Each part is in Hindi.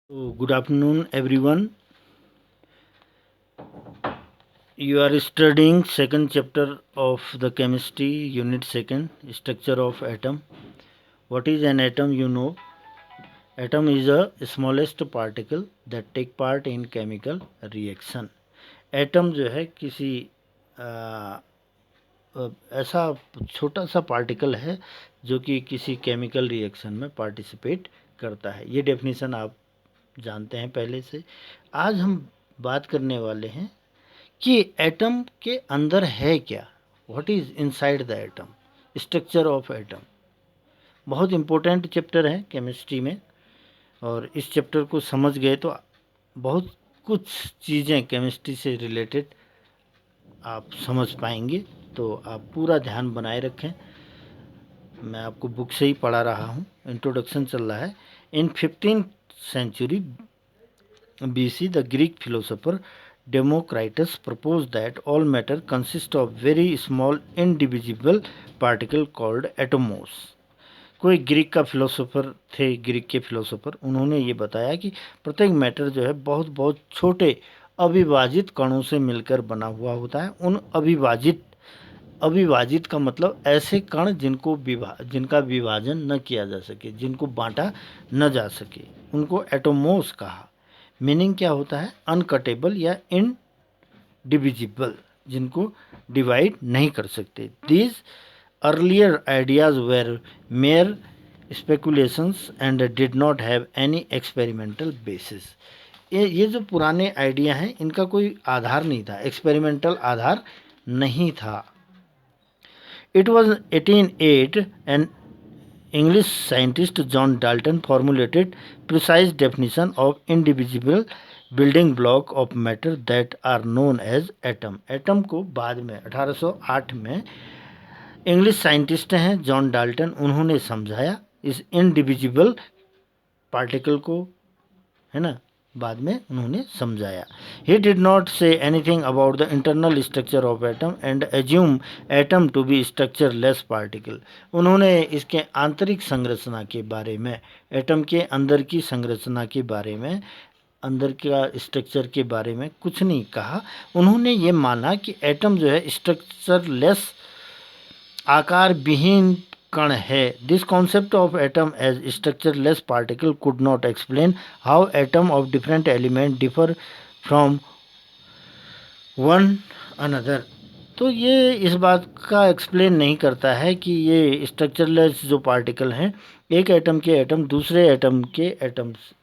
So, good afternoon, everyone. You are studying second chapter of the chemistry unit second, structure of atom. What is an atom? You know, atom is the smallest particle that take part in chemical reaction. Atom जो है किसी ऐसा छोटा सा पार्टिकल है जो कि किसी केमिकल रिएक्शन में पार्टिसिपेट करता है। ये डेफिनेशन आप जानते हैं पहले से। आज हम बात करने वाले हैं कि एटम के अंदर है क्या, what is inside the atom, structure of atom. बहुत इम्पोर्टेंट चैप्टर है केमिस्ट्री में, और इस चैप्टर को समझ गए तो बहुत कुछ चीज़ें केमिस्ट्री से रिलेटेड आप समझ पाएंगे। तो आप पूरा ध्यान बनाए रखें। मैं आपको बुक से ही पढ़ा रहा हूँ, इंट्रोडक्शन चल रहा है। इन 15th century BC, the Greek philosopher Democritus proposed that all matter consists of very small indivisible particle called atomos. कोई ग्रीक का फिलोसोफर थे, ग्रीक के फिलोसोफर, उन्होंने ये बताया कि प्रत्येक मैटर जो है बहुत बहुत छोटे अविभाजित कणों से मिलकर बना हुआ होता है। उन अविभाजित का मतलब ऐसे कण जिनका विभाजन न किया जा सके, जिनको बांटा न जा सके, उनको एटोमोस कहा। मीनिंग क्या होता है? अनकटेबल या इनडिविजिबल, जिनको डिवाइड नहीं कर सकते। These earlier ideas were mere speculations and did not have any experimental basis. ये जो पुराने आइडिया हैं, इनका कोई आधार नहीं था, एक्सपेरिमेंटल आधार नहीं था। It was 1808 and English scientist John Dalton formulated precise definition of indivisible building block of matter that are known as atom. Atom को बाद में 1808 में इंग्लिश साइंटिस्ट हैं जॉन डाल्टन, उन्होंने समझाया इस इनडिविजिबल पार्टिकल को, है ना, बाद में उन्होंने समझाया। He did not say anything about the internal structure of atom and assume atom to be structure less particle. उन्होंने इसके आंतरिक संरचना के बारे में, एटम के अंदर की संरचना के बारे में, अंदर का स्ट्रक्चर के बारे में कुछ नहीं कहा। उन्होंने ये माना कि एटम जो है स्ट्रक्चर लेस, आकार विहीन कण है। This concept of atom as structure less particle could not explain how atom of different element differ from one another. तो ये इस बात का एक्सप्लेन नहीं करता है कि ये स्ट्रक्चरलेस जो पार्टिकल हैं, एक एटम के एटम दूसरे एटम के एटम्स,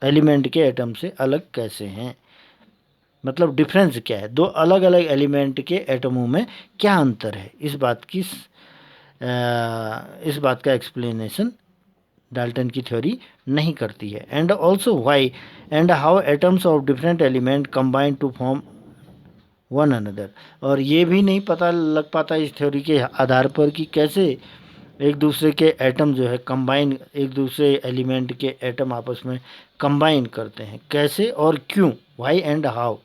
एलिमेंट के एटम से अलग कैसे हैं, मतलब डिफरेंस क्या है, दो अलग अलग एलिमेंट के एटमों में क्या अंतर है। इस बात का एक्सप्लेनेशन डाल्टन की थ्योरी नहीं करती है। And also why and how atoms of different element combine to form one another. और ये भी नहीं पता लग पाता इस थ्योरी के आधार पर कि कैसे एक दूसरे के एटम जो है कंबाइन, एक दूसरे एलिमेंट के एटम आपस में कंबाइन करते हैं, कैसे और क्यों। व्हाई एंड हाउ,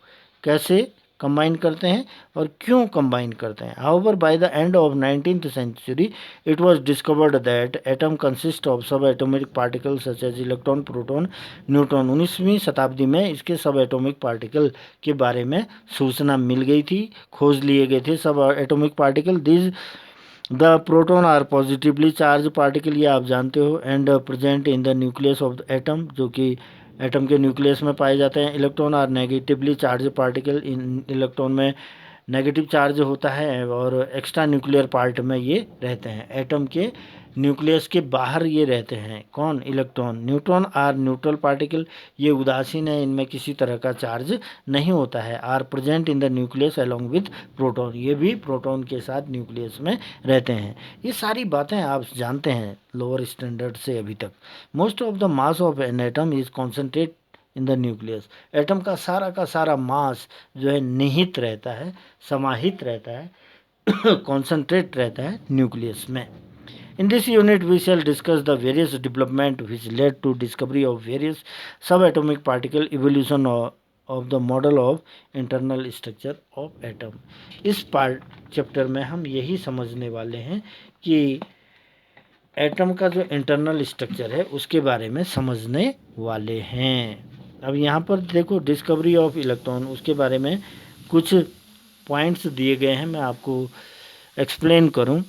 कैसे कंबाइन करते हैं और क्यों कंबाइन करते हैं। However by the end of 19th century it was discovered that atom consist of सब atomic particle such as electron, proton, neutron. 19वीं शताब्दी में इसके सब एटॉमिक पार्टिकल के बारे में सूचना मिल गई थी, खोज लिए गए थे सब atomic particle. This the proton are positively charge particle, ये आप जानते हो, and present in the nucleus of the atom, जो कि एटम के न्यूक्लियस में पाए जाते हैं। Electron are negatively charge particle, इन इलेक्ट्रॉन में नेगेटिव चार्ज होता है और एक्स्ट्रा न्यूक्लियर पार्ट में ये रहते हैं। एटम के न्यूक्लियस के बाहर ये रहते हैं, कौन? Electron. Neutron are neutral particle, ये उदासीन है, इनमें किसी तरह का चार्ज नहीं होता है। Are present in the nucleus along with proton, ये भी प्रोटॉन के साथ न्यूक्लियस में रहते हैं। ये सारी बातें आप जानते हैं लोअर स्टैंडर्ड से अभी तक। Most of the mass of an atom is concentrate in the nucleus. Atom का सारा मास जो है निहित रहता है, समाहित रहता है, कॉन्सेंट्रेट रहता है न्यूक्लियस में। In this unit, we shall discuss the various development which led to discovery of various subatomic particle, evolution of the model of internal structure of atom. इस पार्ट चैप्टर में हम यही समझने वाले हैं कि एटम का जो इंटरनल स्ट्रक्चर है उसके बारे में समझने वाले हैं। अब यहाँ पर देखो डिस्कवरी ऑफ इलेक्ट्रॉन, उसके बारे में कुछ पॉइंट्स दिए गए हैं, मैं आपको एक्सप्लेन करूँ।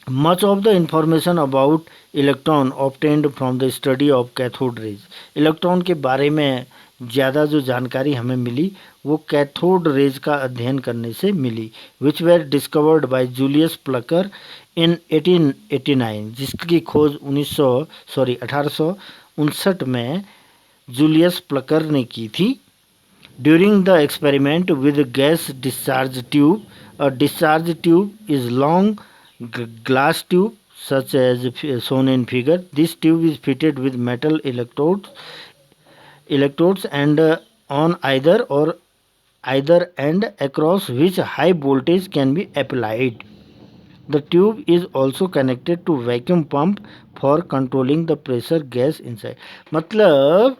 Much of the information about electron obtained from the study of cathode raise. Electron के बारे में ज़्यादा जो जानकारी हमें मिली वो कैथोड रेज का अध्ययन करने से मिली, which were discovered by Julius Plucker in 1889, जिसकी खोज 1859 में जूलियस प्लकर ने की थी। During the experiment with gas discharge tube, a discharge tube is long glass tube such as shown in figure. This tube is fitted with metal electrodes and on either end, across which high voltage can be applied. The tube is also connected to vacuum pump for controlling the pressure gas inside. मतलब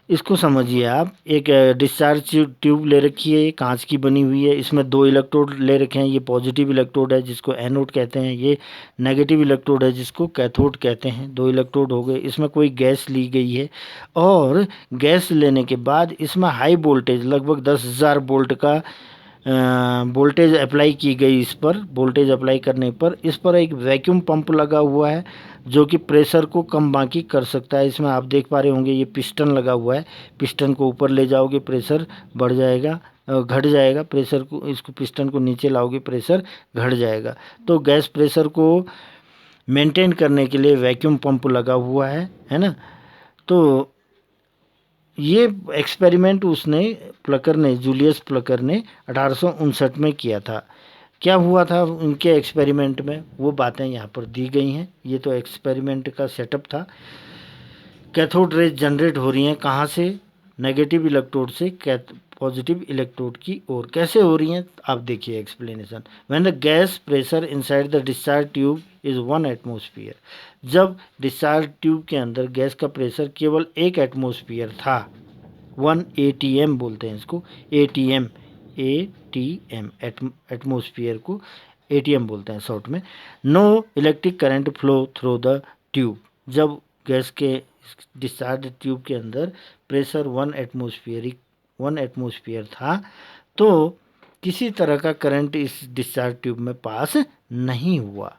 इसको समझिए आप, एक डिस्चार्ज ट्यूब ले रखी है, ये कांच की बनी हुई है, इसमें दो इलेक्ट्रोड ले रखे हैं, ये पॉजिटिव इलेक्ट्रोड है जिसको एनोड कहते हैं, ये नेगेटिव इलेक्ट्रोड है जिसको कैथोड कहते हैं। दो इलेक्ट्रोड हो गए, इसमें कोई गैस ली गई है और गैस लेने के बाद इसमें हाई वोल्टेज लगभग 10,000 वोल्ट का वोल्टेज अप्लाई की गई। इस पर वोल्टेज अप्लाई करने पर इस पर एक वैक्यूम पंप लगा हुआ है जो कि प्रेशर को कम बाकी कर सकता है। इसमें आप देख पा रहे होंगे ये पिस्टन लगा हुआ है, पिस्टन को ऊपर ले जाओगे प्रेशर बढ़ जाएगा, घट जाएगा, प्रेशर को, इसको पिस्टन को नीचे लाओगे प्रेशर घट जाएगा। तो गैस प्रेशर को मेंटेन करने के लिए वैक्यूम पंप लगा हुआ है ना। तो ये एक्सपेरिमेंट उसने जूलियस प्लकर ने 1859 में किया था। क्या हुआ था उनके एक्सपेरिमेंट में, वो बातें यहाँ पर दी गई हैं। ये तो एक्सपेरिमेंट का सेटअप था। कैथोड रेज जनरेट हो रही हैं कहाँ से? नेगेटिव इलेक्ट्रोड से पॉजिटिव इलेक्ट्रोड की ओर। कैसे हो रही हैं आप देखिए explanation. When the gas pressure inside the discharge tube is 1 atmosphere, जब डिस्चार्ज ट्यूब के अंदर गैस का प्रेशर केवल 1 एटमॉस्फेयर था, 1 ATM बोलते हैं इसको, ATM एटमॉस्फेयर को ATM बोलते हैं शॉर्ट में। No electric current flow through the tube, जब गैस के डिस्चार्ज ट्यूब के अंदर प्रेशर 1 एटमॉस्फेयर था तो किसी तरह का करंट इस डिस्चार्ज ट्यूब में पास नहीं हुआ।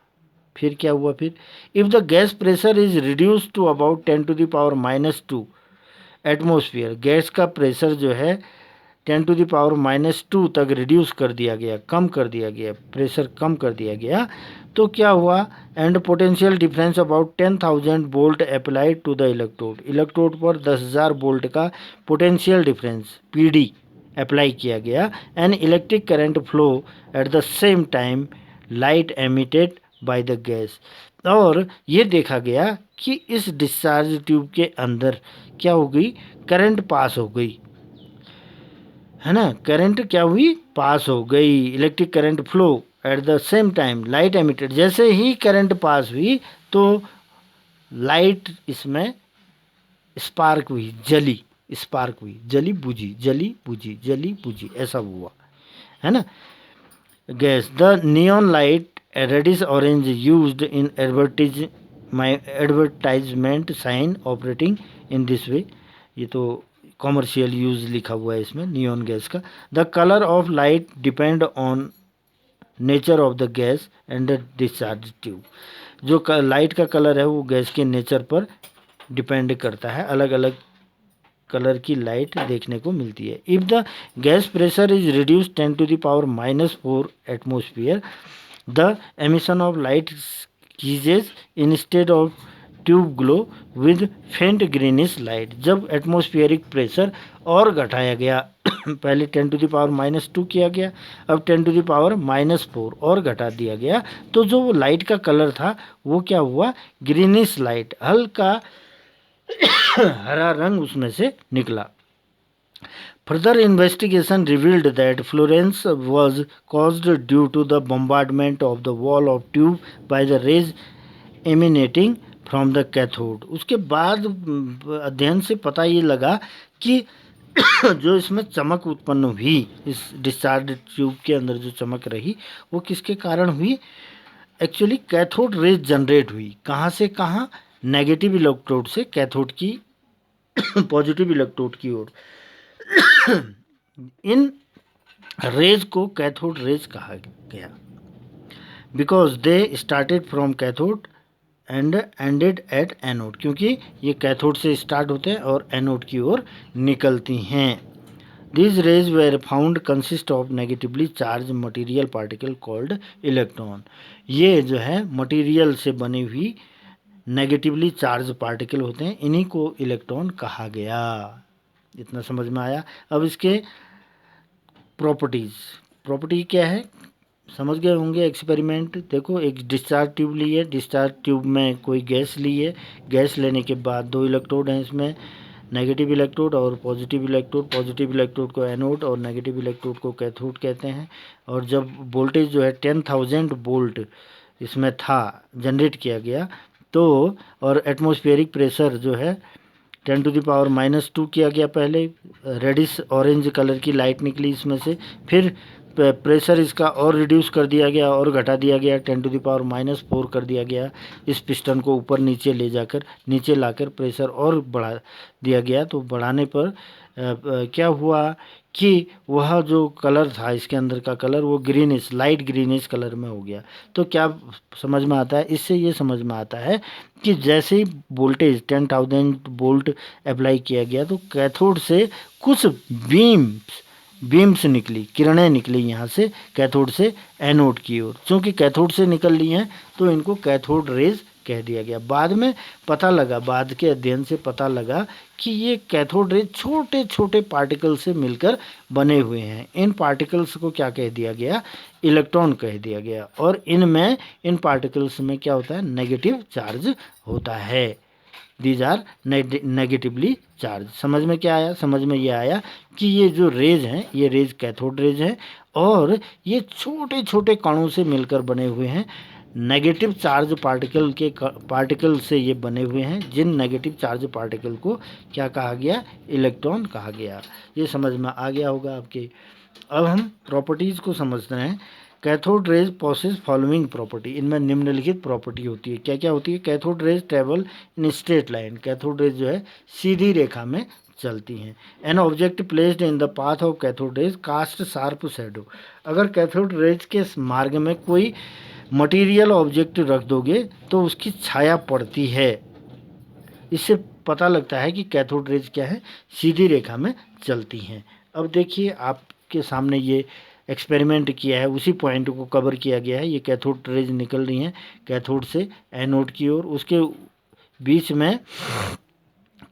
फिर क्या हुआ? फिर if the gas pressure is reduce to about 10⁻⁻² atmosphere, gas का प्रेशर जो है 10⁻⁻² तक रिड्यूस कर दिया गया, कम कर दिया गया, प्रेशर कम कर दिया गया, तो क्या हुआ? And potential difference about 10,000 volt applied to the electrode, electrode पर 10,000 वोल्ट का पोटेंशियल डिफरेंस PD अप्लाई किया गया। And electric current flow at the same time light emitted by the gas, और ये देखा गया कि इस डिस्चार्ज ट्यूब के अंदर क्या हो गई? करंट पास हो गई, है ना। करंट क्या हुई? पास हो गई। Electric current flow at the same time light emitted, जैसे ही करंट पास हुई तो लाइट इसमें स्पार्क हुई, जली, स्पार्क हुई, जली बुझी, जली बुझी, जली बुझी, ऐसा हुआ, है ना। Gas the neon light reddish orange used in advertisement sign operating in this way, ये तो कॉमर्शियल यूज लिखा हुआ है इसमें नियॉन गैस का। The colour of light depend on nature of the gas and the discharge tube, जो लाइट का कलर है वो गैस के नेचर पर डिपेंड करता है, अलग अलग कलर की लाइट देखने को मिलती है। If the gas pressure is reduce 10⁻⁻4 atmosphere, the emission of light ceases instead of tube glow with फेंट ग्रीनिश लाइट, जब एटमॉस्फेरिक प्रेशर और घटाया गया पहले 10⁻⁻2 किया गया, अब 10⁻⁻4 और घटा दिया गया, तो जो लाइट का कलर था वो क्या हुआ? ग्रीनिश लाइट, हल्का हरा रंग उसमें से निकला। Further investigation revealed that Florence was caused due to the bombardment of the wall of tube by the rays emanating from the cathode। उसके बाद अध्ययन से पता ये लगा कि जो इसमें चमक उत्पन्न हुई, इस डिस्चार्ज ट्यूब के अंदर जो चमक रही वो किसके कारण हुई? एक्चुअली कैथोड रेज जनरेट हुई कहाँ से कहाँ, नेगेटिव इलेक्ट्रोड से कैथोड की पॉजिटिव इलेक्ट्रोड की ओर। इन रेज को कैथोड रेज कहा गया because they started from cathode and ended at anode, क्योंकि ये कैथोड से स्टार्ट होते हैं और एनोड की ओर निकलती हैं। These rays were found consist of negatively charged material particle called electron। ये जो है मटेरियल से बनी हुई नेगेटिवली चार्ज पार्टिकल होते हैं, इन्हीं को इलेक्ट्रॉन कहा गया। इतना समझ में आया। अब इसके प्रॉपर्टी क्या है समझ गए होंगे। एक्सपेरिमेंट देखो, एक डिस्चार्ज ट्यूब ली है, डिस्चार्ज ट्यूब में कोई गैस ली है, गैस लेने के बाद दो इलेक्ट्रोड हैं इसमें, नेगेटिव इलेक्ट्रोड और पॉजिटिव इलेक्ट्रोड। पॉजिटिव इलेक्ट्रोड को एनोड और नेगेटिव इलेक्ट्रोड को कैथोड कहते हैं। और जब वोल्टेज जो है 10,000 वोल्ट इसमें था, जनरेट किया गया, तो और एटमॉस्फेरिक प्रेशर जो है 10⁻⁻² किया गया। पहले रेडिश ऑरेंज कलर की लाइट निकली इसमें से, फिर प्रेशर इसका और रिड्यूस कर दिया गया और घटा दिया गया, 10⁻⁻4 कर दिया गया। इस पिस्टन को ऊपर नीचे ले जाकर नीचे लाकर प्रेशर और बढ़ा दिया गया। तो बढ़ाने पर क्या हुआ कि वह जो कलर था इसके अंदर का कलर, वो ग्रीनिश, लाइट ग्रीनिश कलर में हो गया। तो क्या समझ में आता है इससे? ये समझ में आता है कि जैसे ही वोल्टेज 10,000 वोल्ट अप्लाई किया गया तो कैथोड से कुछ बीम्स निकली, किरणें निकली यहाँ से कैथोड से एनोड की ओर। क्योंकि कैथोड से निकल ली हैं तो इनको कैथोड रेज कह दिया गया। बाद में पता लगा, बाद के अध्ययन से पता लगा कि ये कैथोड रेज छोटे छोटे पार्टिकल से मिलकर बने हुए हैं। इन पार्टिकल्स को क्या कह दिया गया? इलेक्ट्रॉन कह दिया गया। और इनमें, इन पार्टिकल्स में क्या होता है? नेगेटिव चार्ज होता है। These are negatively charge. समझ में क्या आया? समझ में ये आया कि ये जो रेज हैं, ये रेज कैथोड रेज हैं और ये छोटे छोटे कणों से मिलकर बने हुए हैं। नेगेटिव चार्ज पार्टिकल से ये बने हुए हैं, जिन नेगेटिव चार्ज पार्टिकल को क्या कहा गया? इलेक्ट्रॉन कहा गया। ये समझ में आ गया होगा आपके। अब हम प्रॉपर्टीज़ को समझते हैं। Cathode rays possess following property. इनमें निम्नलिखित प्रॉपर्टी होती है। क्या क्या होती है? Cathode rays travel in straight line. Cathode rays जो है सीधी रेखा में चलती हैं। An object placed in the path of cathode rays cast sharp shadow. अगर कैथोड रेज के मार्ग में कोई मटेरियल ऑब्जेक्ट रख दोगे तो उसकी छाया पड़ती है। इससे पता लगता है कि कैथोड रेज क्या है? सीधी रेखा में चलती हैं। अब देखिए, आपके सामने ये एक्सपेरिमेंट किया है, उसी पॉइंट को कवर किया गया है। ये कैथोड रेज निकल रही हैं कैथोड से एनोड की ओर। उसके बीच में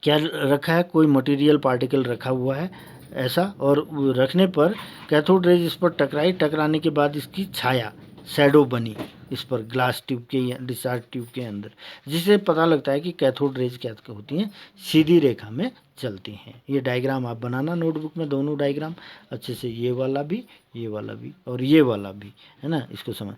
क्या रखा है? कोई मटेरियल पार्टिकल रखा हुआ है ऐसा, और रखने पर कैथोड रेज इस पर टकराई। टकराने के बाद इसकी छाया, शैडो बनी इस पर ग्लास ट्यूब के, डिस्चार्ज ट्यूब के अंदर, जिससे पता लगता है कि कैथोड रेज क्या होती हैं? सीधी रेखा में चलती हैं। ये डायग्राम आप बनाना नोटबुक में, दोनों डायग्राम अच्छे से, ये वाला भी और ये वाला भी, है ना? इसको समझ।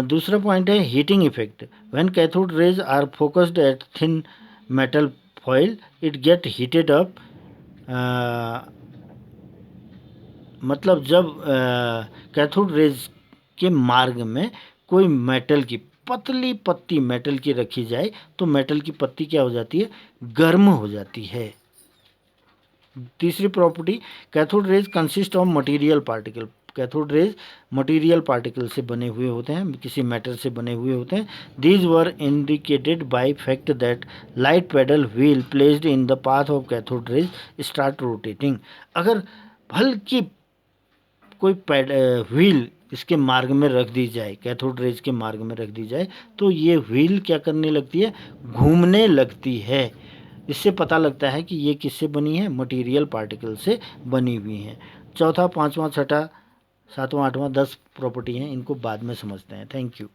दूसरा पॉइंट है heating effect. When cathode rays are focused at thin metal foil it get heated up. मतलब जब कैथोड रेज के मार्ग में कोई मेटल की पतली पत्ती मेटल की रखी जाए तो मेटल की पत्ती क्या हो जाती है? गर्म हो जाती है। तीसरी property, cathode rays consist of material particle. Cathode rays material particle से बने हुए होते हैं, किसी मेटल से बने हुए होते हैं। These were indicated by fact that light pedal wheel placed in the path of cathode raise start rotating. अगर हल्की कोई व्हील इसके मार्ग में रख दी जाए, कैथोड रेज के मार्ग में रख दी जाए, तो ये व्हील क्या करने लगती है? घूमने लगती है। इससे पता लगता है कि ये किससे बनी है? मटेरियल पार्टिकल से बनी हुई हैं। चौथा, पांचवा, छठा, सातवां, आठवां, 10 प्रॉपर्टी हैं, इनको बाद में समझते हैं। Thank you.